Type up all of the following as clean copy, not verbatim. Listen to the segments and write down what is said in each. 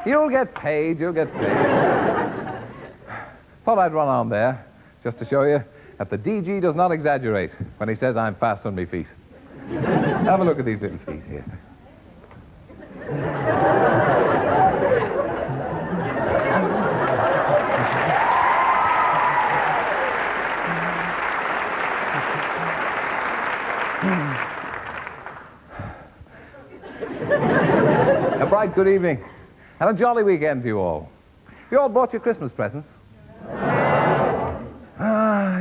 You'll get paid, you'll get paid. Thought I'd run on there, just to show you that the DG does not exaggerate when he says I'm fast on my feet. Have a look at these little feet here. A bright good evening and a jolly weekend to you all. You all brought your Christmas presents?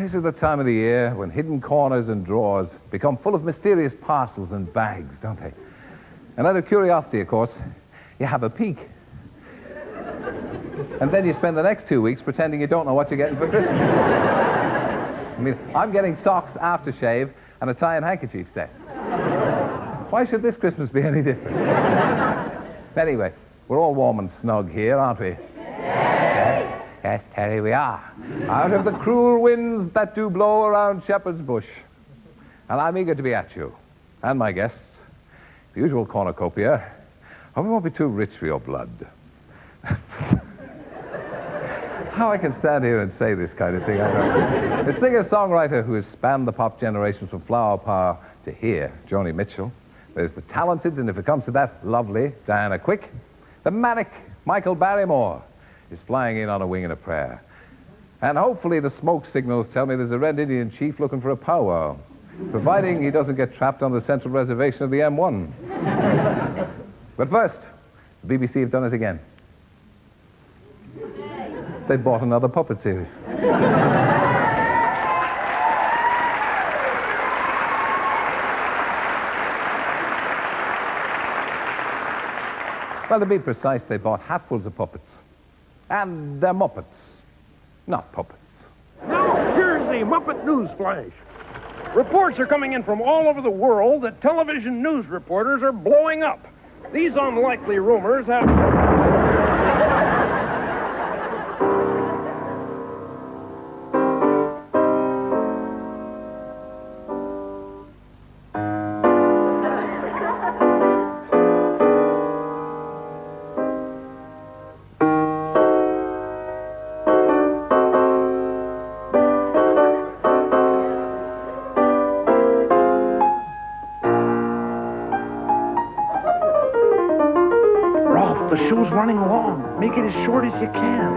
This is the time of the year when hidden corners and drawers become full of mysterious parcels and bags, don't they? And out of curiosity, of course, you have a peek. And then you spend the next 2 weeks pretending you don't know what you're getting for Christmas. I mean, I'm getting socks, aftershave, and a tie and handkerchief set. Why should this Christmas be any different? Anyway, we're all warm and snug here, aren't we? Yes, Terry, we are. Out of the cruel winds that do blow around Shepherd's Bush. And I'm eager to be at you, and my guests. The usual cornucopia. Hope it won't be too rich for your blood. How I can stand here and say this kind of thing, I don't know. The singer-songwriter who has spanned the pop generations from Flower Power to here, Joni Mitchell. There's the talented, and if it comes to that, lovely Diana Quick. The manic Michael Barrymore is flying in on a wing and a prayer. And hopefully the smoke signals tell me there's a Red Indian chief looking for a powwow, providing he doesn't get trapped on the central reservation of the M1. But first, the BBC have done it again. They bought another puppet series. Well, to be precise, they bought hatfuls of puppets. And they're Muppets, not puppets. Now, here's the Muppet News Flash. Reports are coming in from all over the world that television news reporters are blowing up. These unlikely rumors have... The show's running along. Make it as short as you can.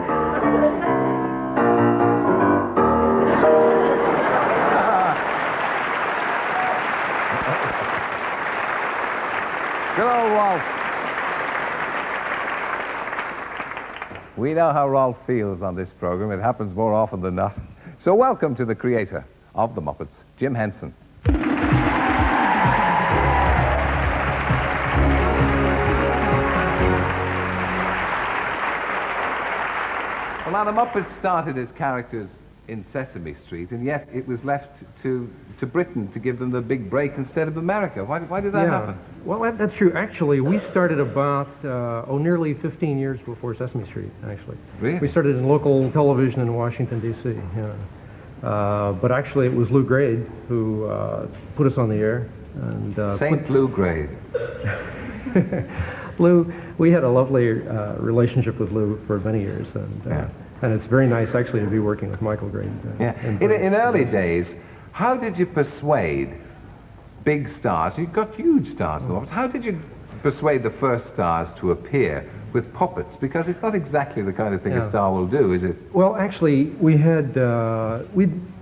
Good old Rolf. We know how Rolf feels on this program. It happens more often than not. So welcome to the creator of the Muppets, Jim Henson. Well, now, the Muppets started as characters in Sesame Street, and yet it was left to Britain to give them the big break instead of America. Why did that happen? Well, that's true. Actually, we started about, nearly 15 years before Sesame Street, actually. Really? We started in local television in Washington, D.C., yeah. But actually, it was Lou Grade who put us on the air. And, Saint Lou Grade. Lou, we had a lovely relationship with Lou for many years, and it's very nice actually to be working with Michael Grade. In early days, how did you persuade big stars? You've got huge stars in the Muppets. How did you persuade the first stars to appear with puppets? Because it's not exactly the kind of thing a star will do, is it? Well, actually, we had a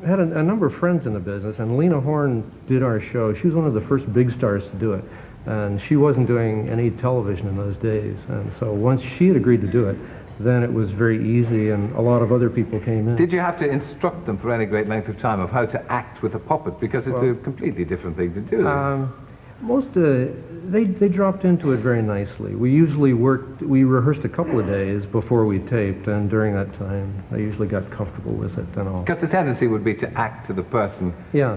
number of friends in the business, and Lena Horne did our show. She was one of the first big stars to do it. And she wasn't doing any television in those days. And so once she had agreed to do it, then it was very easy, and a lot of other people came in. Did you have to instruct them for any great length of time of how to act with a puppet? Because it's a completely different thing to do. They dropped into it very nicely. We rehearsed a couple of days before we taped, and during that time, they usually got comfortable with it and all. Because the tendency would be to act to the person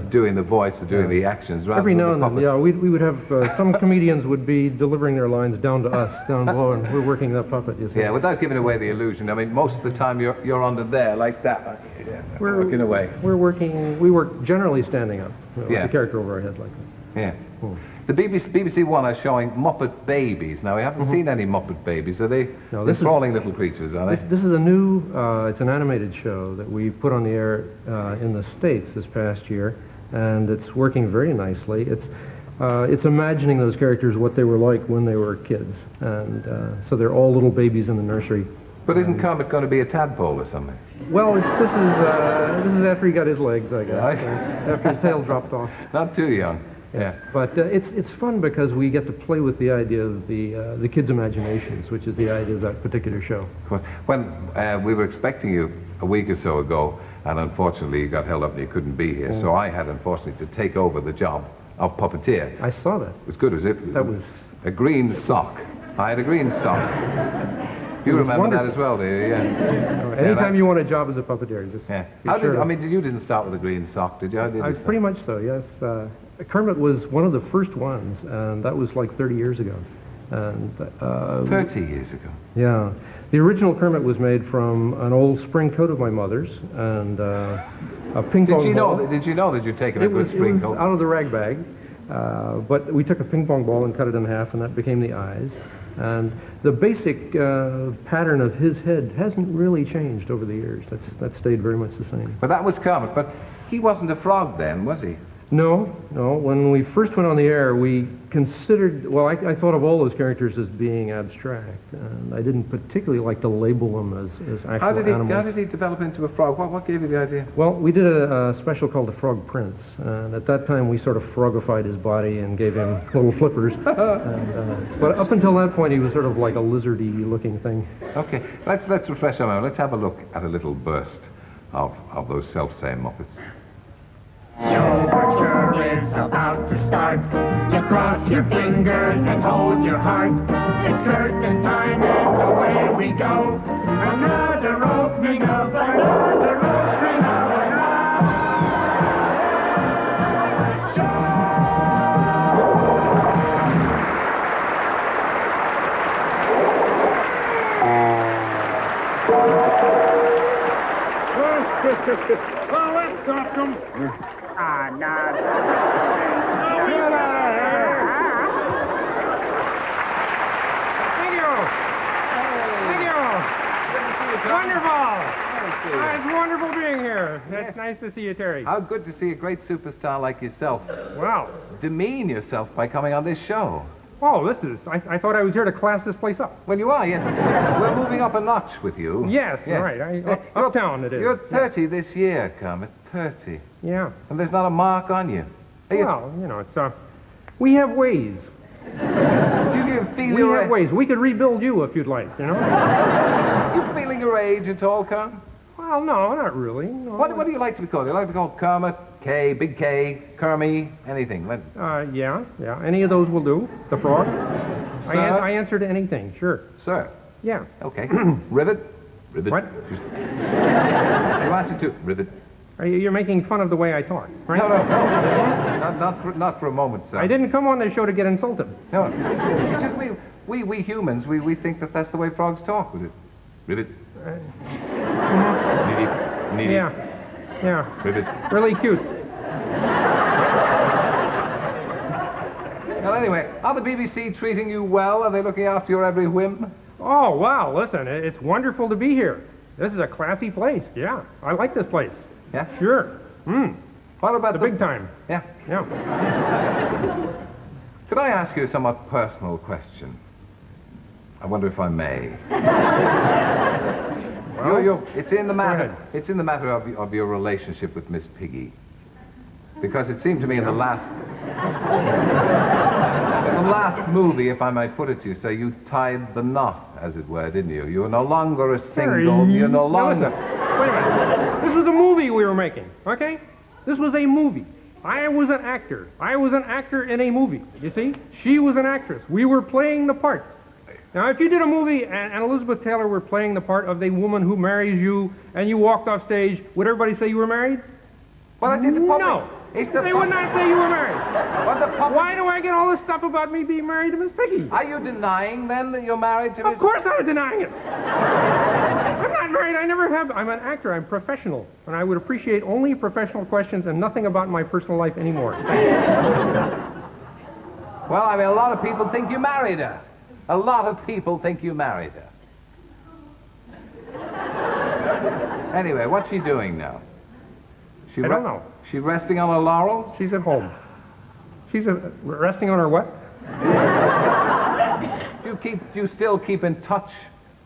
doing the voice or doing the actions rather Every than now and then, we would have, some comedians would be delivering their lines down to us, down below, and we're working that puppet, you see. Yeah, without giving away the illusion. I mean, most of the time you're under there, like that. We're working away. We work generally standing up, with the character over our head like that. Yeah. The BBC1 are showing Muppet Babies. Now, we haven't seen any Muppet Babies. Are they enthralling little creatures, are they? This is a new, it's an animated show that we put on the air in the States this past year, and it's working very nicely. It's imagining those characters, what they were like when they were kids, and so they're all little babies in the nursery. But isn't Kermit going to be a tadpole or something? Well, this is after he got his legs, I guess, after his tail dropped off. Not too young. Yes. Yeah. But it's fun because we get to play with the idea of the kids' imaginations, which is the idea of that particular show. Of course. When we were expecting you a week or so ago, and unfortunately you got held up and you couldn't be here, so I had unfortunately to take over the job of puppeteer. I saw that. It was good, was it? That was... A green sock. I had a green sock. You remember wonderful. that as well, do you? Yeah. Anytime you want a job as a puppeteer, just Yeah. be sure to- I mean, you didn't start with a green sock, did you? How did you start? Pretty much so, yes. Kermit was one of the first ones, and that was like 30 years ago. And 30 years ago. yeah, the original Kermit was made from an old spring coat of my mother's and a ping pong ball. Did you know that you'd taken a It good was spring coat? out of the rag bag, but we took a ping pong ball and cut it in half, and that became the eyes. And the basic pattern of his head hasn't really changed over the years. That's stayed very much the same. But that was Kermit. But he wasn't a frog then, was he? No. When we first went on the air, we considered, well, I thought of all those characters as being abstract, and I didn't particularly like to label them as actual animals. How did he develop into a frog? What gave you the idea? Well, we did a special called The Frog Prince, and at that time we sort of frogified his body and gave him little flippers. But up until that point, he was sort of like a lizardy looking thing. Okay, let's refresh our memory. Let's have a look at a little burst of those self-same Muppets. Your overture is about to start. You cross your fingers and hold your heart. It's curtain time and away we go. Another opening of another opening of another Well, that stopped them. Ah, no. Get out of here! Thank you. Thank you. Good to see you, Wonderful. It's wonderful being here. It's nice to see you, Terry. How good to see a great superstar like yourself Wow. demean yourself by coming on this show. Oh, I thought I was here to class this place up. Well, you are, yes. We're moving up a notch with you. Yes, right. Uptown it is. You're 30 this year, Kermit. 30. Yeah. And there's not a mark on you. Well, it's, we have ways. Do you feel We your have ways. We could rebuild you if you'd like, You feeling your age at all, Kermit? Well, no, not really. No. What do you like to be called? Do you like to be called Kermit, K, Big K, Kermy, anything? Yeah. Any of those will do. The frog. Sir? I answer to anything, sure. Sir. Yeah. Okay. Rivet. Rivet. What? You answer to Rivet. You're making fun of the way I talk, right? No. Not for a moment, sir. I didn't come on this show to get insulted. No. It's just we humans, we think that that's the way frogs talk. Rivet. Needy. Yeah. Rivet. Really cute. Well, anyway, are the BBC treating you well? Are they looking after your every whim? Oh, wow, listen, it's wonderful to be here. This is a classy place, yeah. I like this place. Yeah? Sure. What about The big time. Yeah. Yeah. Could I ask you a somewhat personal question? I wonder if I may. It's in the matter. ahead. It's in the matter of your relationship with Miss Piggy, because it seemed to me in the last movie, if I might put it to you, so you tied the knot, as it were, didn't you? You are no longer a single. You're no Now, longer. listen, wait a minute. This was a movie we were making, okay? This was a movie. I was an actor. I was an actor in a movie, you see? She was an actress. We were playing the part. Now, if you did a movie and Elizabeth Taylor were playing the part of the woman who marries you and you walked off stage, would everybody say you were married? Well, I think the puppet. No. It's the They would not say you were married. But the puppet. Why do I get all this stuff about me being married to Miss Piggy? Are you denying then that you're married to Miss? Of course I'm denying it. I'm not married. I never have. I'm an actor. I'm professional. And I would appreciate only professional questions and nothing about my personal life anymore. Thanks. Well, I mean, a lot of people think you married her. A lot of people think you married her. Anyway, what's she doing now? I don't know. She resting on her laurels? She's at home. She's resting on her what? Do you still keep in touch?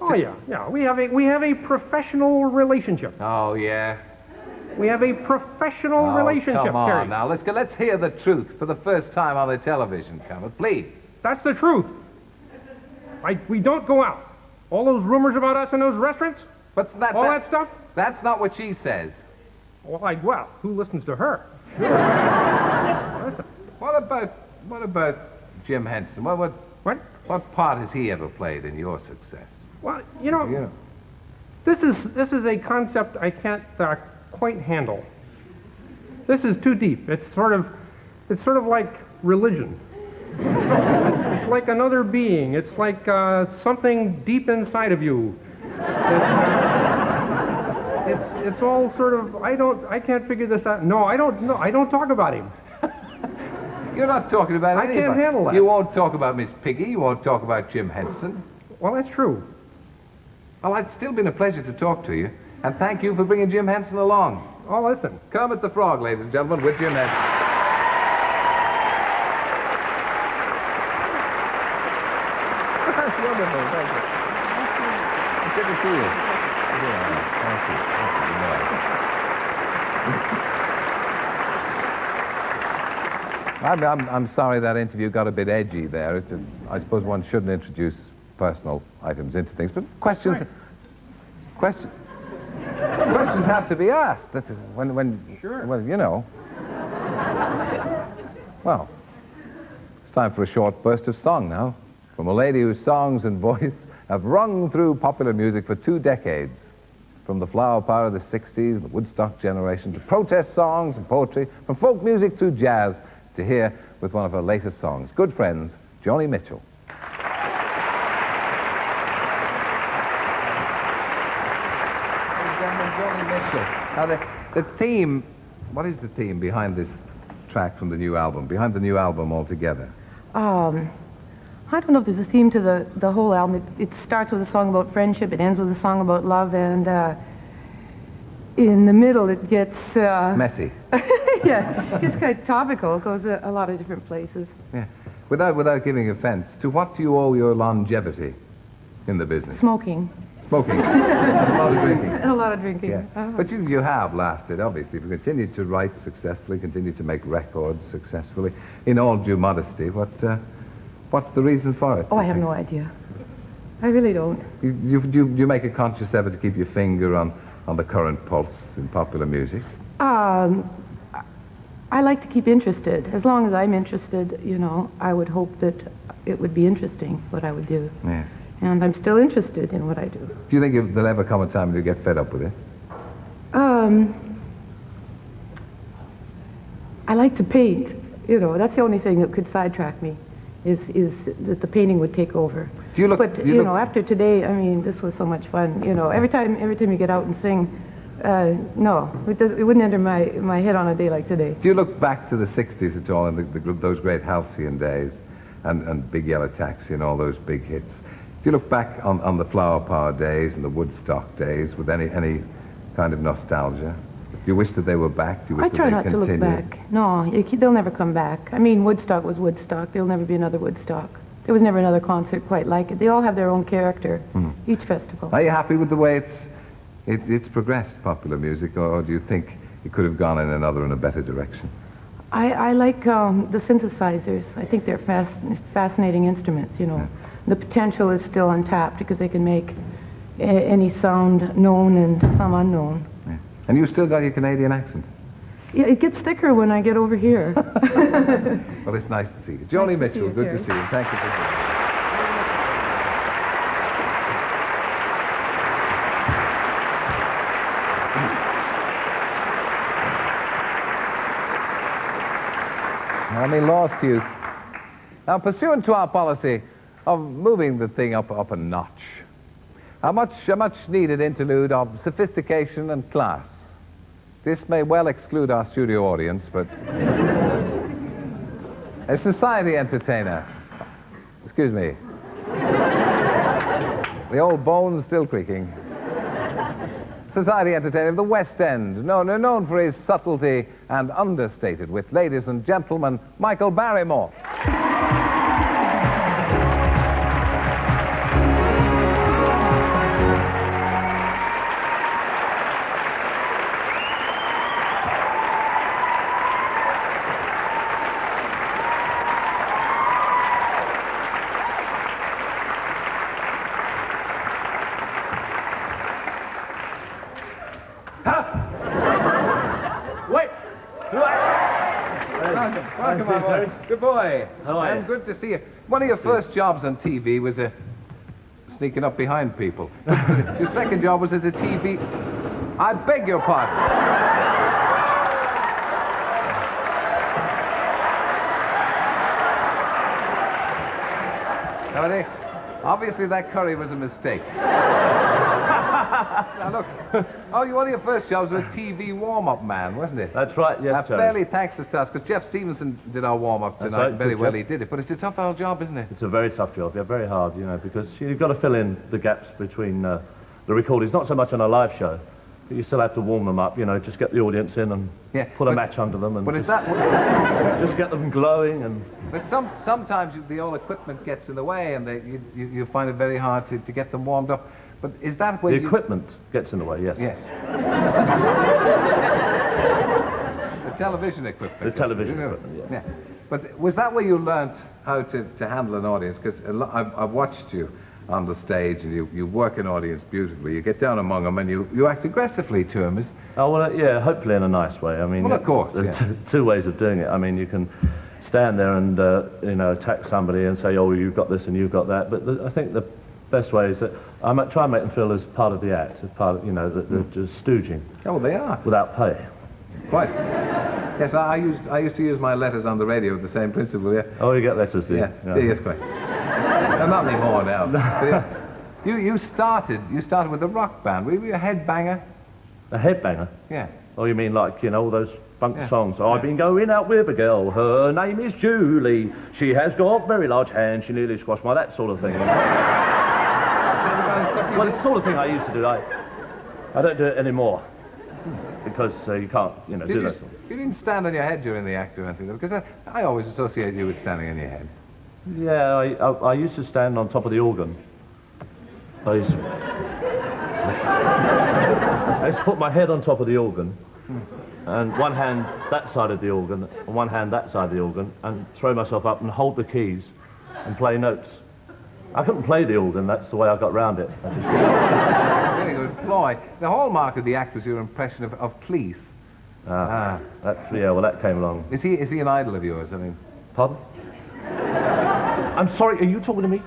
Oh yeah. We have a professional relationship. Oh, yeah. We have a professional relationship, Come on Terry. now, let's hear the truth for the first time on the television, Kermit, please. That's the truth. We don't go out. All those rumors about us in those restaurants, But all that stuff. That's not what she says. Well, who listens to her? Listen. What about Jim Henson? What part has he ever played in your success? Well, you know, this is a concept I can't quite handle. This is too deep. It's sort of like religion. It's like another being. It's like something deep inside of you. It's all sort of, I can't figure this out. No, I don't know. I don't talk about him. You're not talking about anybody. I can't handle that. You won't talk about Miss Piggy. You won't talk about Jim Henson. Well, that's true. Well, it's still been a pleasure to talk to you. And thank you for bringing Jim Henson along. Oh, listen. Kermit the Frog, ladies and gentlemen, with Jim Henson. That's wonderful. Thank you. It's good to see you. Yeah, thank you. I'm sorry that interview got a bit edgy there. I suppose one shouldn't introduce personal items into things, but questions have to be asked. Sure. Well, you know. Well, it's time for a short burst of song now, from a lady whose songs and voice have rung through popular music for 2 decades. From the flower power of the 60s, the Woodstock generation, to protest songs and poetry, from folk music through jazz, to hear with one of her latest songs. Good friends, Joni Mitchell. Joni Mitchell. Now, the theme, what is the theme behind this track from the new album, behind the new album altogether? I don't know if there's a theme to the whole album. It starts with a song about friendship, it ends with a song about love, and in the middle it gets... Messy. Yeah, it's kind of topical. It goes a lot of different places. Yeah. Without giving offense, to what do you owe your longevity in the business? Smoking. Smoking. And a lot of drinking. And a lot of drinking. Yeah. But you have lasted, obviously. If you continue to write successfully, continue to make records successfully, in all due modesty, what's the reason for it? Oh, I have no idea. I really don't. You make a conscious effort to keep your finger on the current pulse in popular music? I like to keep interested. As long as I'm interested, you know, I would hope that it would be interesting, what I would do. Yeah. And I'm still interested in what I do. Do you think there'll ever come a time when you get fed up with it? I like to paint. You know, that's the only thing that could sidetrack me, is that the painting would take over. Do you look? But you know, after today, I mean, this was so much fun. You know, every time you get out and sing, no, it wouldn't enter my head on a day like today. Do you look back to the 60s at all, and those great halcyon days, and Big Yellow Taxi and all those big hits? Do you look back on the Flower Power days and the Woodstock days with any kind of nostalgia? Do you wish that they were back? Do you wish I try that they not to continued? look back. No, they'll never come back. I mean, Woodstock was Woodstock. There'll never be another Woodstock. There was never another concert quite like it. They all have their own character, each festival. Are you happy with the way it's progressed, popular music, or do you think it could have gone in another and a better direction? I like the synthesizers. I think they're fascinating instruments, you know. Yeah. The potential is still untapped because they can make any sound known and some unknown. Yeah. And you still got your Canadian accent? Yeah, it gets thicker when I get over here. Well, it's nice to see you. Joni Nice to see Mitchell, you, good to Terry. see you. Thank you for joining us. I mean, lost youth. Now, pursuant to our policy of moving the thing up a notch, a much needed interlude of sophistication and class. This may well exclude our studio audience, but A society entertainer. Excuse me. The old bone's still creaking. Society entertainer of the West End, known for his subtlety and understated wit. Ladies and gentlemen, Michael Barrymore. Welcome, my boy. Good boy. How are you? Good to see you. One of your first jobs on TV was sneaking up behind people. Your second job was as a TV... I beg your pardon. Now, obviously that curry was a mistake. Now look, one of your first jobs was a TV warm-up man, wasn't it? That's right, yes, Terry. Fairly thanks to us, because Jeff Stevenson did our warm-up tonight, right, and very good well job. he did it. But it's a tough old job, isn't it? It's a very tough job, yeah, very hard, you know, because you've got to fill in the gaps between the recordings, not so much on a live show, but you still have to warm them up, you know, just get the audience in and put a match under them and just get them glowing and... But sometimes the old equipment gets in the way, and you find it very hard to get them warmed up. But is that where the equipment gets in the way, yes. Yes. The television equipment. The television equipment, yes. Yeah. But was that where you learnt how to handle an audience? Because I've watched you on the stage, and you work an audience beautifully. You get down among them, and you act aggressively to them. Oh, well, yeah, hopefully in a nice way. I mean, well, of course, there are two ways of doing it. I mean, you can stand there and, you know, attack somebody and say, oh, you've got this and you've got that. But I think the best way is that I might try and make them feel as part of the act, as part of, you know, that they're just stooging. Oh, they are. Without pay. Quite. Yes, I used to use my letters on the radio with the same principle, yeah. Oh, you get letters, do you? Yeah, yes, quite. No, not anymore now. But, you started with a rock band. Were you a headbanger? A headbanger? Yeah. Oh, you mean like, you know, all those funk songs? I've been going out with a girl, her name is Julie. She has got very large hands, she nearly squashed my... That sort of thing. Well, it's the sort of thing I used to do. I don't do it anymore. Because you can't, you know, do that. You didn't stand on your head during the act or anything, though, because I always associate you with standing on your head. Yeah, I used to stand on top of the organ. I used to put my head on top of the organ, and one hand that side of the organ, and one hand that side of the organ, and throw myself up and hold the keys and play notes. I couldn't play the organ, that's the way I got round it. Very good ploy. The hallmark of the act was your impression of Cleese. Yeah, well, that came along. Is he an idol of yours? I mean... Pardon? I'm sorry, are you talking to me?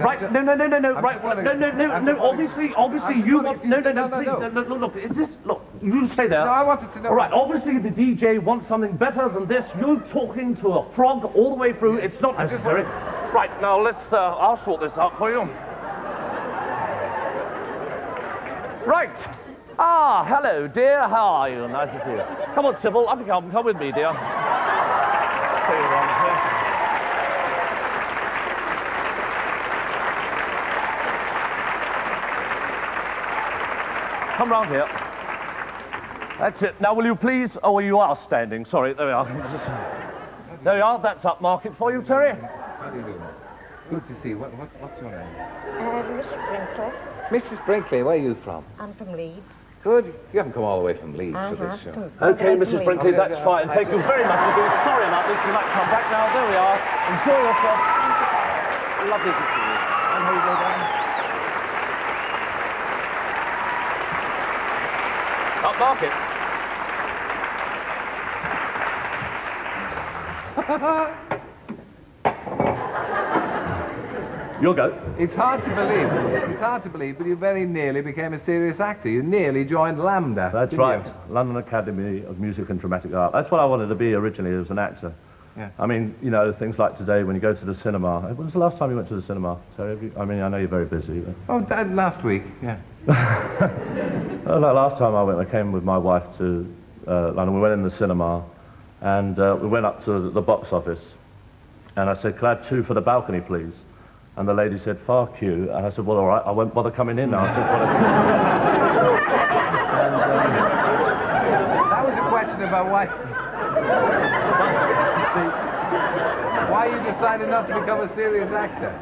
Right, no, right, no, obviously you want... No, please, look, is this... Look, you stay there. No, I wanted to know... All right, obviously the DJ wants something better than this. You talking to a frog all the way through, it's not necessary. Right, now let's, I'll sort this out for you. Right. Ah, hello, dear, how are you? Nice to see you. Come on, Sybil, up you come with me, dear. Come round here. That's it. Now, will you please... Oh, you are standing. Sorry, there we are. There we are. That's upmarket for you, Terry. How do you do? Good to see you. What's your name? Mrs. Brinkley. Mrs. Brinkley, where are you from? I'm from Leeds. Good. You haven't come all the way from Leeds for this show. Okay, Mrs. Brinkley, that's fine. Thank you very much indeed. Sorry about this. You might come back now. There we are. Enjoy yourself. Lovely to see you. And how you go down? Upmarket. You'll go. It's hard to believe. It's hard to believe, but you very nearly became a serious actor. You nearly joined Lambda. That's right. London Academy of Music and Dramatic Art. That's what I wanted to be originally as an actor. Yeah. I mean, you know, things like today when you go to the cinema. When was the last time you went to the cinema? Terry, I mean, I know you're very busy. But... Oh, last week, yeah. Like last time I went, I came with my wife to London. We went in the cinema, And we went up to the box office, and I said, "Can I have 2 for the balcony, please?" And the lady said, "Fuck you." And I said, "Well, all right, I won't bother coming in now. I just want to..." That was a question about why... why you decided not to become a serious actor.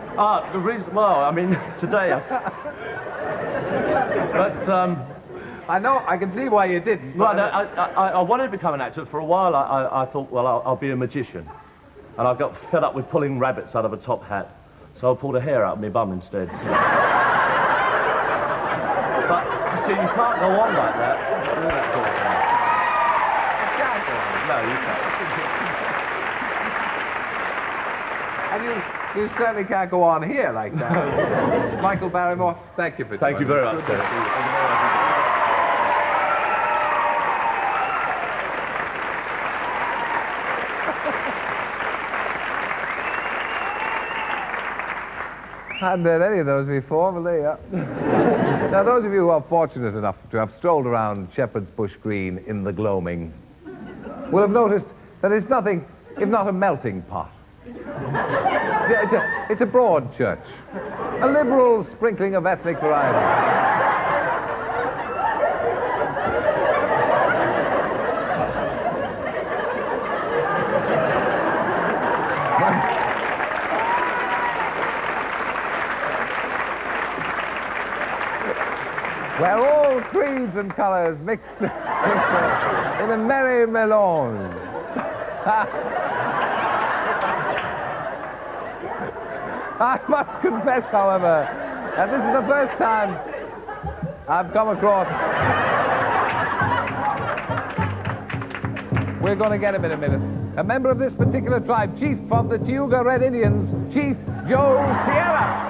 The reason... Well, I mean, today... But, I know, I can see why you didn't. Well, no, I wanted to become an actor. For a while, I thought, well, I'll be a magician. And I got fed up with pulling rabbits out of a top hat. So I pulled a hair out of my bum instead. But, you see, you can't go on like that. Do that sort of thing. No, you can't. And you certainly can't go on here like that. Michael Barrymore, thank you for Thank you very much, sir. I hadn't heard any of those before, but there you are. Now, those of you who are fortunate enough to have strolled around Shepherd's Bush Green in the gloaming will have noticed that it's nothing if not a melting pot. It's a broad church, a liberal sprinkling of ethnic variety. Where all creeds and colors mix in a merry melange. I must confess, however, that this is the first time I've come across... We're going to get him in a minute. A member of this particular tribe, Chief of the Tioga Red Indians, Chief Joe Sierra.